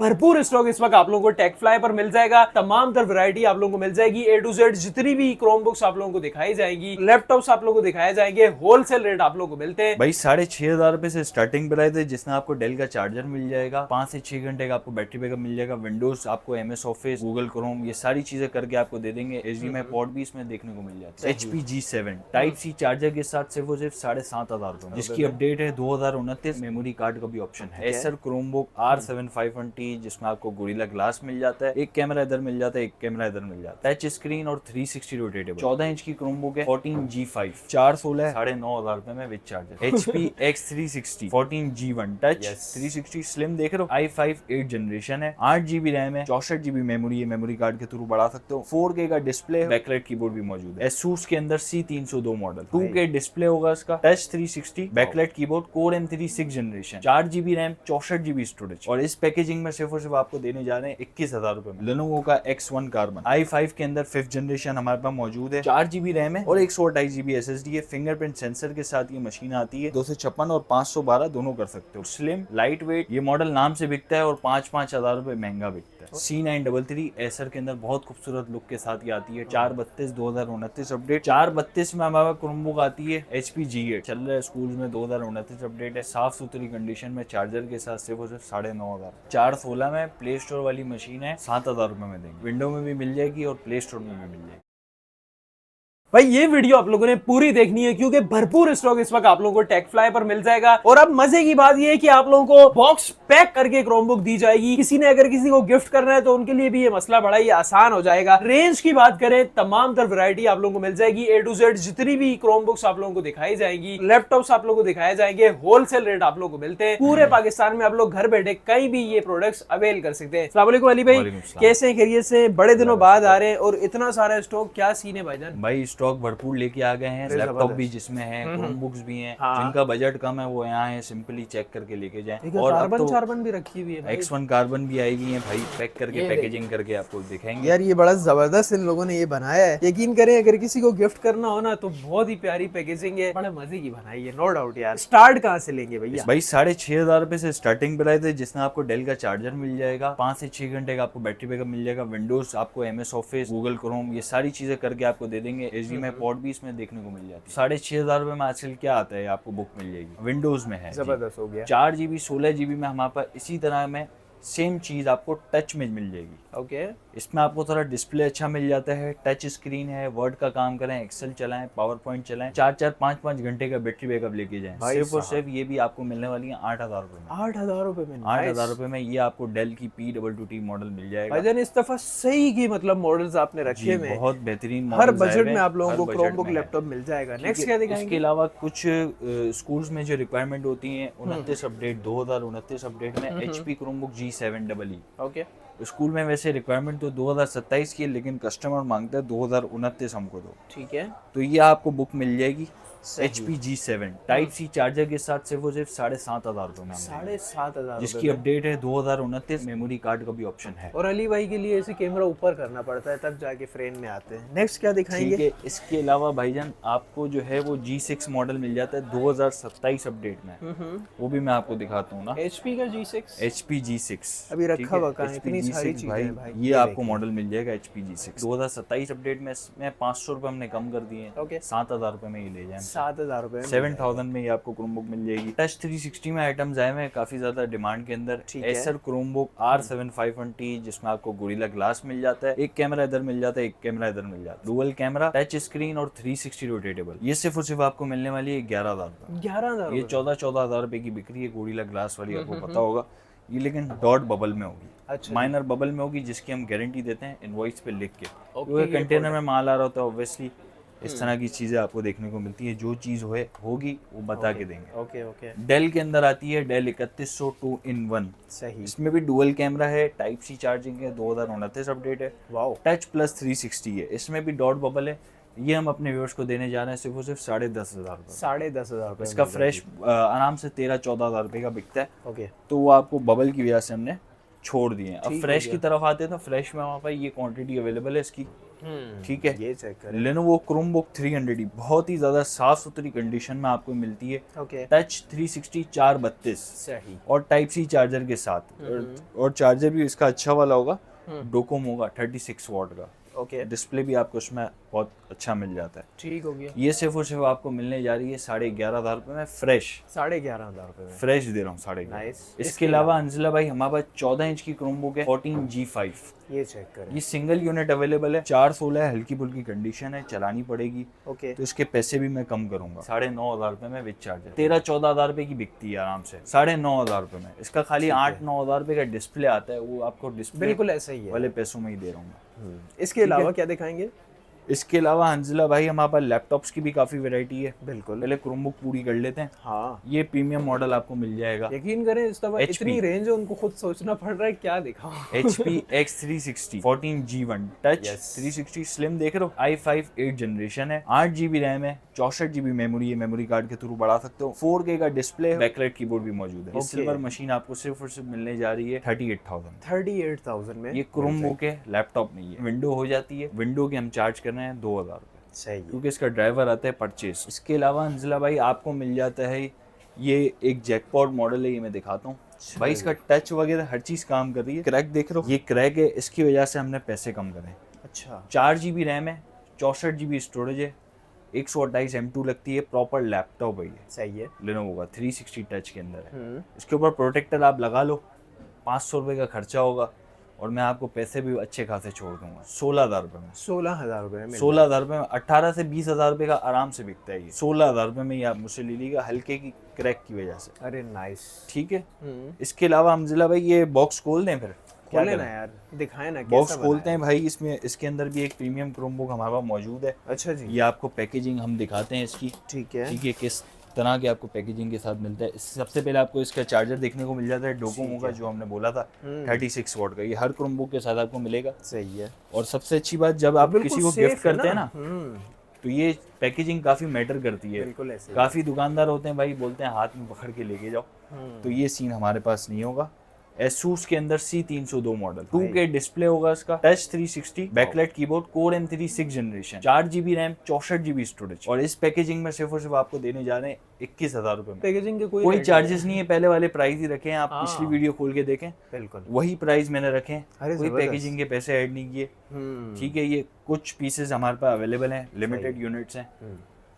भरपूर स्टॉक इस वक्त आप लोगों को टेक फ्लाई पर मिल जाएगा। तमाम तर वैरायटी आप लोगों को मिल जाएगी। ए टू जेड जितनी भी क्रोम बुक्स आप लोगों को दिखाई जाएंगी, लैपटॉप्स आप लोगों को दिखाए जाएंगे, होलसेल रेट आप लोगों को मिलते हैं। भाई 6,500 रुपए से स्टार्टिंग प्राइस है, जिसमें आपको डेल का चार्जर मिल जाएगा, 5 से 6 घंटे का आपको बैटरी बैकअप मिल जाएगा, विंडोज आपको MS ऑफिस, गूगल क्रोम, ये सारी चीजें करके आपको दे देंगे। HDMI पोर्ट भी इसमें देखने को मिल जाता है। HP G7 type C charger के साथ सिर्फ और सिर्फ 7,500 रुपए, जिसकी अपडेट है 2029। मेमोरी कार्ड का भी ऑप्शन है। एसर क्रोमबुक R751T, जिसमें आपको गोरिल्ला ग्लास मिल जाता है, एक कैमरा इधर मिल जाता है, एक कैमरा इधर मिल जाता है, टच स्क्रीन और 360 रोटेटेबल। 14 इंच की क्रोमबुक है 14G5, 416 9,500 रुपए में with charger. HP X360 14G1 touch 360 slim देख रहे हो, i5 8 जनरेशन है, 8GB रैम है, 64GB मेमोरी है, मेमोरी कार्ड के थ्रू बढ़ा सकते हो, 4K का डिस्प्ले, बैकलाइट कीबोर्ड भी मौजूद है। Asus के अंदर C302 मॉडल, 2K डिस्प्ले होगा इसका, touch 360, backlight keyboard, Core M3 6 generation, 4GB RAM, 64GB storage. और इस पैकेजिंग में सिर्फ और सिर्फ आपको देने जा रहे हैं 21,000 रुपए में। Lenovo का X1 कार्बन i5 के अंदर 5th जनरेशन हमारे पास मौजूद है, 4GB रैम है और 128GB SSD है। फिंगरप्रिंट सेंसर के साथ ये मशीन आती है, 256 और 512 दोनों कर सकते हो। स्लिम लाइट वेट, ये मॉडल नाम से बिकता है और 5-5 हजार रुपए महंगा बिकता है। C933 एसर के अंदर बहुत खूबसूरत लुक के साथ ये आती है। 432 2029 अपडेट, 432 में हमारे क्रोमबुक आती है HP G8 चल रहा है स्कूल में, 2029 अपडेट है, साफ सुथरी कंडीशन में, चार्जर के साथ सिर्फ और सिर्फ 9,500। 416 में प्ले स्टोर वाली मशीन है, 7,000 रुपए में देंगे। विंडो में भी मिल जाएगी और प्ले स्टोर में भी मिल जाएगी। भाई ये वीडियो आप लोगों ने पूरी देखनी है, क्योंकि भरपूर स्टॉक इस वक्त आप लोगों को टेक फ्लाई पर मिल जाएगा। और अब मजे की बात ये है कि आप लोगों को बॉक्स पैक करके क्रोमबुक दी जाएगी। किसी ने अगर किसी को गिफ्ट करना है तो उनके लिए भी ये मसला बड़ा ही आसान हो जाएगा। रेंज की बात करें, तमाम तर वैरायटी आप लोगों को मिल जाएगी। ए टू जेड जितनी भी क्रोमबुक्स आप लोगों को दिखाई जाएंगी, लैपटॉप्स आप लोगों को दिखाए जाएंगे, होलसेल रेट आप लोगों को मिलते हैं। पूरे पाकिस्तान में आप लोग घर बैठे कहीं भी ये प्रोडक्ट्स अवेल कर सकते हैं। अस्सलाम वालेकुम अली भाई, कैसे खैरियत से? बड़े दिनों बाद आ रहे हैं और इतना सारा स्टॉक, क्या सीन है भाईजान? भाई स्टॉक भरपूर लेके आ गए हैं, लैपटॉप भी जिसमें है, क्रोमबुक्स भी हैं। जिनका बजट कम है वो यहाँ है, सिंपली चेक करके लेके जाएं। और कार्बन भी रखी हुई है, X1 कार्बन भी आई हुई है भाई, पैक करके पैकेजिंग करके आपको दिखाएंगे। यार ये बड़ा जबरदस्त इन लोगों ने ये बनाया है। यकीन करें अगर किसी को गिफ्ट करना हो ना तो बहुत ही प्यारी पैकेजिंग है, बड़े मजे की बनाई है, नो डाउट। यार स्टार्ट कहाँ से लेंगे भैया? भाई 6,500 रुपए से स्टार्टिंग प्राइस है, जिसमें आपको डेल का चार्जर मिल जाएगा, 5 से 6 घंटे का आपको बैटरी बैकअप मिल जाएगा, विंडोज आपको MS ऑफिस, गूगल क्रोम, ये सारी चीजें करके आपको दे देंगे। HDMI पोर्ट भी इसमें देखने को मिल जाती है। 6,500 रुपए में आजकल क्या आता है, आपको बुक मिल जाएगी, विंडोज में है, जबरदस्त हो गया। 4GB 16GB में हमारे पास इसी तरह में सेम चीज आपको टच में मिल जाएगी। ओके इसमें आपको थोड़ा डिस्प्ले अच्छा मिल जाता है, टच स्क्रीन है, वर्ड का काम करें, एक्सेल चलाएं, पावर पॉइंट चलाएं, 4-4 5-5 घंटे का बैटरी बैकअप लेके जाएं। सिर्फ और सिर्फ ये भी आपको मिलने वाली है 8,000 रुपए में। 8,000 रुपए में? 8,000 रुपए में ये आपको डेल की P22T मॉडल मिल जाएगा। भाईजान इस दफा सही की मतलब मॉडल्स आपने रखे हुए हैं, बहुत बेहतरीन, हर बजट में आप लोगों को क्रोमबुक लैपटॉप मिल जाएगा। नेक्स्ट क्या दिखाएंगे? इसके अलावा कुछ स्कूल्स में जो रिक्वायरमेंट होती है, 29 अपडेट 2029 अपडेट में HP Chromebook G7EE। Okay, school में वैसे रिक्वायरमेंट तो 2027 की है, लेकिन कस्टमर मांगता है 2029 हमको दो, ठीक है। तो ये आपको बुक मिल जाएगी। HP G7 type C charger के साथ सिर्फ और सिर्फ 7,500 रुपए में, 7,500, जिसकी अपडेट है 2029। मेमोरी कार्ड का भी ऑप्शन है। और अली भाई के लिए ऐसे कैमरा ऊपर करना पड़ता है तब जाके फ्रेम में आते हैं। नेक्स्ट क्या दिखाएंगे? ठीक है, इसके अलावा भाईजान आपको जो है वो G6 मॉडल मिल जाता है 2027 अपडेट में, वो भी मैं आपको दिखाता हूँ ना। HP का G6, HP G6 अभी रखा हुआ कहाँ है? इतनी सारी चीजें हैं भाई। ये आपको मॉडल मिल जाएगा HP G6 2027 अपडेट में। इसमें 500 रुपए हमने कम कर दिए, ओके, 7,000 रुपए में ये ले जाए। 7,000 रुपए, 7,000 में ये आपको क्रोमबुक मिल जाएगी। टच 360 में आइटम्स आए हैं काफी ज्यादा डिमांड के अंदर। एसर क्रोमबुक R751T, जिसमें आपको गोरिल्ला ग्लास मिल जाता है, एक कैमरा इधर मिल जाता है, एक कैमरा इधर मिल जाता है, डुअल कैमरा, टच स्क्रीन और 360 रोटेटेबल। ये सिर्फ और सिर्फ आपको मिलने वाली है 11,000 रुपए। 11,000? ये 14,000 रुपए की बिक्री है गोरिल्ला ग्लास वाली, आपको पता होगा। ये लेकिन डॉट बबल में होगी, अच्छा, माइनर बबल में होगी, जिसकी हम गारंटी देते हैं इनवॉइस पे लिख के। क्योंकि कंटेनर में माल आ रहा होता है, ऑब्वियसली इस तरह की चीजें आपको देखने को मिलती है। जो चीज होगी वो बता के देंगे। Okay okay. डेल के अंदर आती है डेल 3100 2-in-1, सही। इसमें भी डुअल कैमरा है, टाइप C चार्जिंग है, 2029 अपडेट है, वाओ, टच प्लस 360 है, इसमें भी डॉट बबल है। ये हम अपने व्यूअर्स को देने जा रहे हैं सिर्फ और सिर्फ 10,500 रुपए। 10,500 रुपए इसका फ्रेश आराम से 13-14 हज़ार रुपए का बिकता है। ओके, तो वो आपको बबल की वजह से हमने छोड़ दिए हैं। अब ठीक फ्रेश हो की गया। तरफ आते हैं तो फ्रेश में हमारे पास ये क्वांटिटी अवेलेबल है इसकी। ठीक है, ये चेक करें। लेनोवो क्रोमबुक 300 बहुत ही ज़्यादा साफ़ सुथरी कंडीशन में आपको मिलती है। ओके, टच 360 432 सही। और टाइप सी चार्जर के साथ, और चार्जर भी इसका अच्छा वाला होगा, डोकोमो का 36 वॉट का। ओके, डिस्प्ले भी आपको उसमें बहुत अच्छा मिल जाता है। ठीक हो गया। ये सिर्फ और सिर्फ आपको मिलने जा रही है 11,500 रुपये में फ्रेश। 11,500 रुपए में। फ्रेश दे रहा हूँ 11,500। नाइस। इसके अलावा अंजिला भाई हमारे पास 14 इंच की क्रोमबुक है 14G5। ये चेक करें। ये सिंगल यूनिट अवेलेबल है, 416 है, हल्की फुल्की कंडीशन है, चलानी पड़ेगी। ओके, तो इसके पैसे भी मैं कम करूंगा, 9,500 रुपए में विद चार्जर। 13-14 रुपए की बिकती है आराम से, 9,500 रुपए में। इसका खाली 8-9 रुपए का डिस्प्ले आता है, वो आपको डिस्प्ले बिल्कुल ऐसा ही है। वाले पैसों में ही दे रहा हूँ मैं। इसके अलावा क्या दिखाएंगे? इसके अलावा हंजला भाई हमारे पास लैपटॉप्स की भी काफ़ी वैरायटी है। बिल्कुल। पहले क्रोमबुक पूरी कर लेते हैं। हाँ, ये प्रीमियम मॉडल आपको मिल जाएगा। यकीन करें इस दफा HP इतनी रेंज है, उनको खुद सोचना पड़ रहा है क्या दिखाऊं। HP X360 14G1 touch 360 slim देख रहे हो, i5 8 जनरेशन है, 8GB रैम है, 64GB मेमोरी है, मेमोरी कार्ड के थ्रू बढ़ा सकते हो, 4K का डिस्प्ले है, बैकलाइट कीबोर्ड भी मौजूद है। ये सिल्वर मशीन आपको सिर्फ और सिर्फ मिलने जा रही है 38,000 में। ये क्रोमबुक है, लैपटॉप नहीं है। विंडो हो जाती है, विंडो के हम चार्ज कर रहे हैं 2,000 रुपए, सही। क्योंकि इसका ड्राइवर आता है परचेस। इसके अलावा अंजिला भाई आपको मिल जाता है ये एक जैकपॉट मॉडल है, ये मैं दिखाता हूँ भाई। इसका टच वगैरह हर चीज काम कर रही है। क्रैक देख रहे हो, ये क्रैक है, इसकी वजह से हमने पैसे कम करे। अच्छा, 4GB रैम है, 64GB स्टोरेज है, 128 M2 लगती है, प्रॉपर लैपटॉप है ये, सही है। लेनोवो का 360 टच के अंदर है। इसके ऊपर प्रोटेक्टर आप लगा लो, 500 रुपये का खर्चा होगा, और मैं आपको पैसे भी अच्छे खासे छोड़ दूंगा 16,000 रुपये में। 16,000 रुपए में। 16,000 रुपये में 18 से 20,000 रुपये का आराम से बिकता है ये। 16,000 रुपये में ये आप मुझसे ले लीजिएगा, हल्के की क्रैक की वजह से। अरे नाइस। ठीक है, इसके अलावा हमजिला भाई ये बॉक्स खोल दें फिर? क्या लेना यार, दिखाएं ना बॉक्स कैसा खोलते हैं भाई। इसमें इसके अंदर भी एक प्रीमियम क्रोमबुक हमारे पास मौजूद है। अच्छा जी, ये आपको पैकेजिंग हम दिखाते हैं इसकी। ठीक है। ठीक है, किस तरह के आपको पैकेजिंग के साथ मिलता है। सबसे पहले आपको इसका चार्जर देखने को मिल जाता है डोकोमो का, जो हमने बोला था 36 वॉट का। ये हर क्रोमबुक के साथ आपको मिलेगा। सही है। और सबसे अच्छी बात, जब आप किसी को गिफ्ट करते हैं ना, हम्म, तो ये पैकेजिंग काफी मैटर करती है। बिल्कुल ऐसे ही। काफी दुकानदार होते हैं भाई, बोलते हैं हाथ में पकड़ के लेके जाओ, तो ये सीन हमारे पास नहीं होगा। एसूस के अंदर C302 मॉडल, 2K डिस्प्ले होगा इसका, touch 360, backlight keyboard, core M3 6 generation, 4GB RAM, 64GB storage. और इस पैकेजिंग में सिर्फ और सिर्फ आपको देने जा रहे हैं 21,000 रुपए में। पैकेजिंग के कोई रेट चार्जेस नहीं है, पहले वाले प्राइस ही रखे हैं। आप हाँ। पिछली वीडियो खोल के देखें, बिल्कुल वही प्राइस मैंने रखे हैं, अरे कोई जबरदस्त। पैकेजिंग के पैसे ऐड नहीं किए। ठीक है, ये कुछ पीसेस हमारे पास अवेलेबल हैं, लिमिटेड यूनिट्स हैं,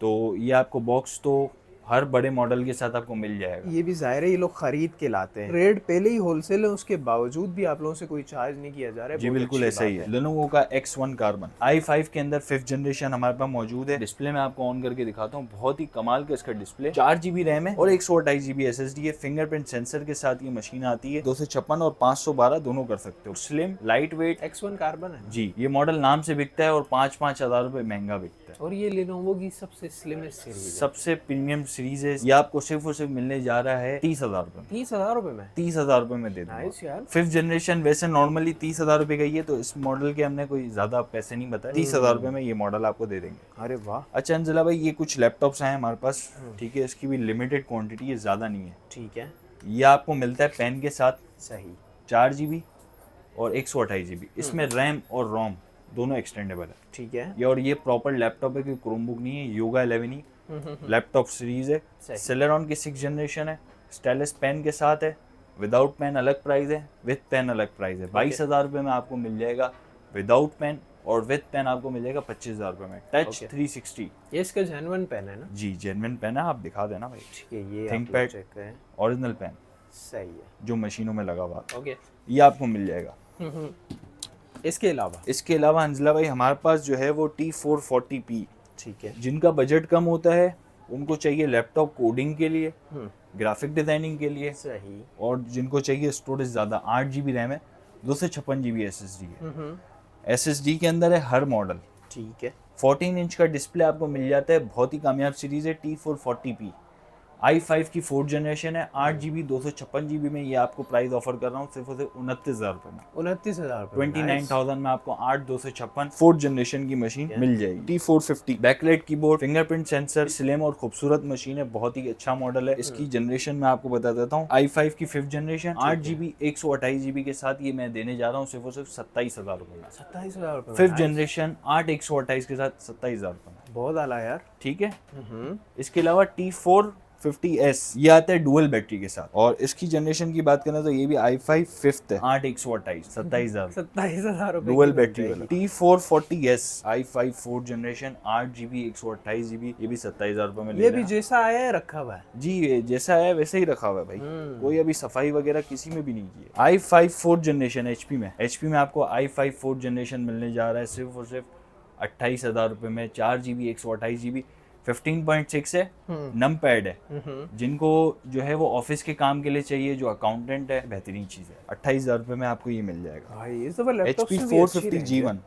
तो ये आपको बॉक्स तो हर बड़े मॉडल के साथ आपको मिल जाएगा। ये भी जाहिर है ये लोग खरीद के लाते हैं, रेट पहले ही होलसेल है, उसके बावजूद भी आप लोगों से कोई चार्ज नहीं किया जा रहा है। जी बहुत बिल्कुल अच्छी ऐसा ही बात है। लेनोवो का X1 कार्बन i5 के अंदर 5th जनरेशन हमारे पास मौजूद है। डिस्प्ले में आपको ऑन करके दिखाता हूँ, बहुत ही कमाल का इसका डिस्प्ले। 4GB रैम है और 128GB SSD है। फिंगरप्रिंट सेंसर के साथ ये मशीन आती है। 256 और 512 दोनों कर सकते हो। Slim, light weight, X1 carbon है जी। ये मॉडल नाम से बिकता है और 5-5 हज़ार रुपए महंगा बिकता है। और ये लेनोवो की सबसे स्लिमेस्ट सीरीज है। सबसे प्रीमियम सीरीज है। ये आपको सिर्फ और सिर्फ मिलने जा रहा है 30,000 रुपए में। 30,000 रुपए में? 30,000 रुपए में दे दूंगा। नाइस यार। 5th जनरेशन वैसे नॉर्मली 30,000 रुपए का ही है, तो इस मॉडल के हमने कोई ज्यादा पैसे नहीं बताए। 30,000 रुपए में ये मॉडल आपको दे देंगे। अरे वाह। अच्छा अंजला भाई, ये कुछ लैपटॉप्स हैं हमारे पास, ठीक है, इसकी भी लिमिटेड क्वांटिटी है, ज्यादा नहीं है। ठीक है, ये आपको मिलता है पेन के साथ, सही। 4GB और 128GB। इसमें रैम और रोम दोनों एक्सटेंडेबल है। ठीक है। ये और ये प्रॉपर लैपटॉप है, क्योंकि क्रोमबुक नहीं है, योगा 11 ही लैपटॉप सीरीज है। सेलेरॉन की 6th जनरेशन है। स्टाइलस पेन के साथ है, विदाउट पेन अलग प्राइस है, विथ पेन अलग प्राइस है। 22,000 रुपये में आपको मिल जाएगा विदाउट पेन, और विथ पेन आपको मिल जाएगा 25,000 रुपये में। टच 360, ये इसका जेन्युइन पेन है ना? जी जेन्युइन पेन है, आप दिखा देना भाई। ठीक है, ये थिंकपैड चेक करें, ओरिजिनल पेन, सही है, जो मशीनों में लगा हुआ, ओके। ये आपको मिल जाएगा। इसके अलावा अंजला भाई हमारे पास जो है वो T440p, ठीक है, जिनका बजट कम होता है, उनको चाहिए लैपटॉप कोडिंग के लिए, ग्राफिक डिजाइनिंग के लिए, सही। और जिनको चाहिए स्टोरेज ज़्यादा, 8GB रैम है, 256GB SSD है। SSD के अंदर है हर मॉडल। ठीक है, 14 इंच का डिस्प्ले आपको मिल जाता है। बहुत ही कामयाब सीरीज है T440p। i5 की 4th जनरेशन है, 8GB 256GB में। ये आपको प्राइस ऑफर कर रहा हूँ सिर्फ और सिर्फ 29,000 रुपए में। 29,000 29,000 में आपको 8/256 4th जनरेशन की मशीन मिल जाएगी। T450 backlight keyboard, fingerprint sensor, slim और खूबसूरत मशीन है, बहुत ही अच्छा मॉडल है। इसकी जनरेशन मैं आपको बता देता हूँ, i5 की 5th जनरेशन 8GB 128GB के साथ ये मैं देने जा रहा हूँ सिर्फ और सिर्फ 27,000 रुपए में। 27,000 रुपए 5th जनरेशन 8 128 के साथ 27,000 रुपए में। बहुत आला यार। ठीक है। इसके अलावा T450S ये आता है डुअल बैटरी के साथ, और इसकी जनरेशन की बात करें तो ये भी i5 5th है, 8 128 27,000 27,000 रुपए डुअल बैटरी वाला। T440S i5 4th generation 8GB 128GB, ये भी 27,000 रुपए में। ये भी जैसा आया है रखा हुआ है जी, ये जैसा है वैसे ही रखा हुआ है भाई, कोई अभी सफाई वगैरह किसी में भी नहीं की है। i5 4th जनरेशन HP में आपको i5 4th जनरेशन मिलने जा रहा है सिर्फ और सिर्फ 28,000 रुपए में। 4GB 128GB 15.6 है, नम पैड है। जिनको जो है वो ऑफिस के काम के लिए चाहिए, जो अकाउंटेंट है, बेहतरीन चीज है। 28,000 रुपए में आपको ये मिल जाएगा। भाई ये तो लैपटॉप HP से भी अच्छी रेंज 450G1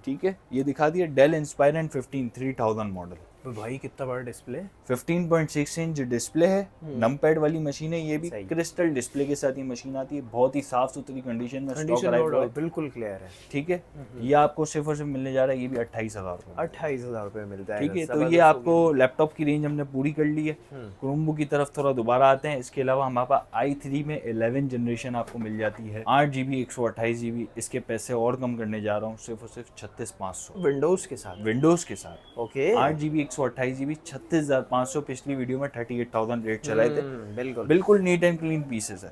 ठीक है। ये दिखा दिया डेल इंस्पायरन 15 3000 मॉडल। है। भाई कितना बड़ा डिस्प्ले, 15.6 इंच डिस्प्ले है, नमपैड वाली मशीन है। ये भी सही। क्रिस्टल डिस्प्ले के साथ ये मशीन आती है, बहुत ही साफ सुथरी कंडीशन में स्टॉक अराइव हुआ है। बिल्कुल क्लियर है। ठीक है। ये आपको सिर्फ और सिर्फ मिलने जा रहा है, ये भी 28,000 रुपए। 28,000 रुपए मिल जाएगा। ठीक है। तो ये आपको लैपटॉप की रेंज हमने पूरी कर ली है। क्रोमबुक की तरफ थोड़ा दोबारा आते हैं। इसके अलावा हमारे पास i3 में 11 जनरेशन आपको मिल जाती है, 8GB 128GB। इसके पैसे और कम करने जा रहा हूँ सिर्फ और सिर्फ 36,500 विंडोज के साथ। विंडोज के साथ। Okay 8GB 128GB 36,500। पिछली वीडियो में 38,000 रेट चलाए थे। बिल्कुल बिल्कुल नीट एंड क्लीन पीसेस है।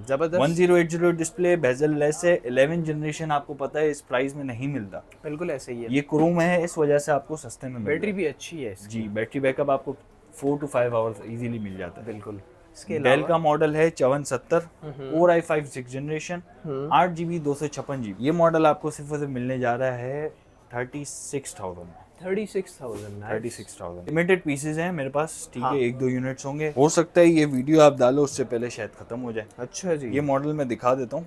जबरदस्त। 1080 डिस्प्ले, बेजल लेस है। 11 जनरेशन आपको पता है इस प्राइस में नहीं मिलता, बिल्कुल ऐसे ही है। ये क्रोम है, इस वजह से आपको सस्ते में मिल बैटरी भी अच्छी है इसकी। जी, बैटरी बैकअप आपको 4 to 5 आवर्स इजीली मिल जाता है। बिल्कुल। इसके डेल का मॉडल है 5470 Core i5 6th generation 8GB 256GB। ये मॉडल आपको सिर्फ और सिर्फ मिलने जा रहा है 36,000 में। 36,000 लिमिटेड पीसेज हैं मेरे पास। ठीक हाँ। है, 1-2 यूनिट्स होंगे। हो सकता है ये वीडियो आप डालो उससे पहले शायद खत्म हो जाए। अच्छा जी। ये मॉडल मैं दिखा देता हूँ।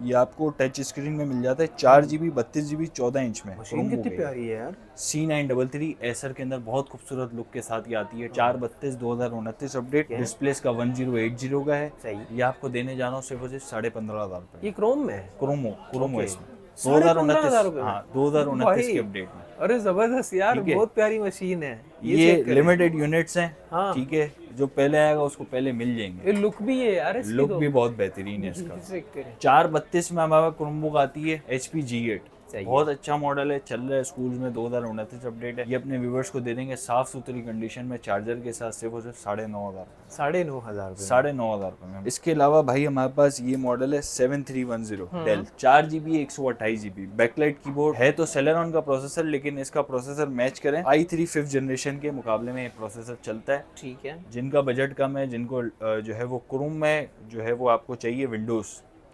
ये आपको टच स्क्रीन में मिल जाता है, 4GB 32GB 14 इंच में। मशीन कितनी प्यारी है यार। C933 एसर के अंदर बहुत खूबसूरत लुक के साथ ये आती है। 4/32 2029 अपडेट। डिस्प्ले इसका 1080 का है। सही। ये आपको देने जा रहा हूँ सिर्फ 15,500 रुपए। ये क्रोम में है। क्रोमो इसमें 15,500 2029। हाँ, 2029 के अपडेट में। अरे जबरदस्त यार, ठीक है। बहुत प्यारी मशीन है। ये लिमिटेड यूनिट्स हैं। हाँ। ठीक है, जो पहले आएगा उसको पहले मिल जाएंगे। ये लुक भी है यार इसकी। लुक तो भी बहुत बेहतरीन है इसका। चेक करें। 4/32 में हमारे क्रोमबुक आती है HP G8। सही बहुत अच्छा मॉडल है, चल रहा है स्कूल में। 2029 अपडेट है। ये अपने व्यूवर्स को दे देंगे साफ सुथरी कंडीशन में, चार्जर के साथ सिर्फ और सिर्फ 9,500 9,500 9,500 रुपए में। इसके अलावा भाई हमारे पास ये मॉडल है 7310 del 4GB 128GB backlight keyboard है। तो सेलेरॉन का प्रोसेसर, लेकिन इसका प्रोसेसर मैच करें i3 5th जनरेशन के मुकाबले में ये प्रोसेसर चलता है। ठीक है। जिनका बजट कम है, जिनको जो है वो क्रोम में जो है वो आपको चाहिए विंडोज,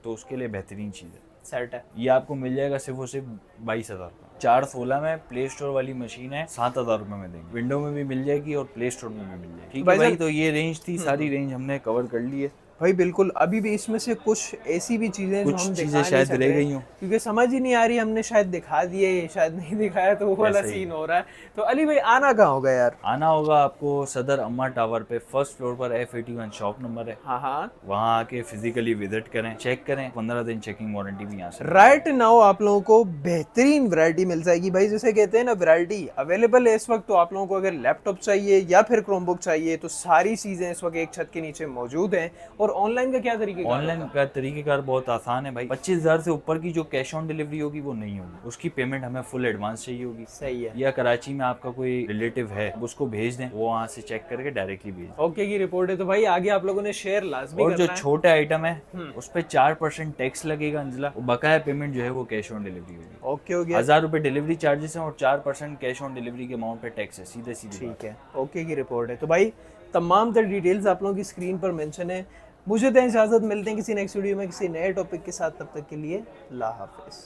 तो उसके लिए बेहतरीन चीज़ है। सेट है। ये आपको मिल जाएगा सिर्फ और सिर्फ 22,000 का। 416 में प्ले स्टोर वाली मशीन है, 7,000 रुपए में देंगे। विंडो में भी मिल जाएगी और प्ले स्टोर में भी मिल जाएगी। ठीक है भाई, तो ये रेंज थी, सारी रेंज हमने कवर कर ली है भाई। बिल्कुल। अभी भी इसमें से कुछ ऐसी भी चीजें जो कुछ हम चीजें दिखा शायद नहीं रह सक गई रहे, हों। क्योंकि समझ ही नहीं आ रही, हमने शायद दिखा दिए, शायद नहीं दिखाया, तो वो वाला ऐसा ही। सीन हो रहा है। तो अली भाई आना कहाँ होगा यार? आना होगा आपको सदर अम्मा टावर पे, फर्स्ट फ्लोर पर F81 शॉप नंबर है। हाँ हाँ। वहाँ आके फिजिकली विजिट करें, चेक करें। 15 दिन चेकिंग वारंटी भी यहाँ से। राइट नाउ आप लोगों को बेहतरीन वैरायटी मिल जाएगी भाई। जैसे कहते हैं ना, वैरायटी अवेलेबल है इस वक्त। तो आप लोगों को अगर लैपटॉप चाहिए या फिर क्रोमबुक चाहिए, तो सारी चीजें इस वक्त एक छत के नीचे मौजूद हैं। और ऑनलाइन का क्या तरीका? ऑनलाइन का तरीकेकार बहुत आसान है भाई। 25,000 से ऊपर की जो कैश ऑन डिलीवरी होगी वो नहीं होगी, उसकी पेमेंट हमें फुल एडवांस चाहिए होगी। सही है। या कराची में आपका कोई रिलेटिव है, उसको भेज दें, वो वहाँ से चेक करके डायरेक्टली भेज दें। ओके की रिपोर्ट है। तो भाई आगे आप लोगों ने शेयर लाजमी और करना जो है। छोटे आइटम है उस पे 4% टैक्स लगेगा अंजला, और बकाया पेमेंट जो है वो कैश ऑन डिलीवरी होगी। ओके हो गया। 1,000 रुपए डिलीवरी चार्जेस हैं और 4% कैश ऑन डिलीवरी के अमाउंट पे टैक्स है, सीधे सीधे। ठीक है। ओके की रिपोर्ट है। तो भाई तमाम तर डिटेल्स आप लोगों की स्क्रीन पर मेंशन है। मुझे दें इजाजत, मिलते हैं किसी नेक्स्ट वीडियो में किसी नए टॉपिक के साथ। तब तक के लिए अल्लाह हाफिज।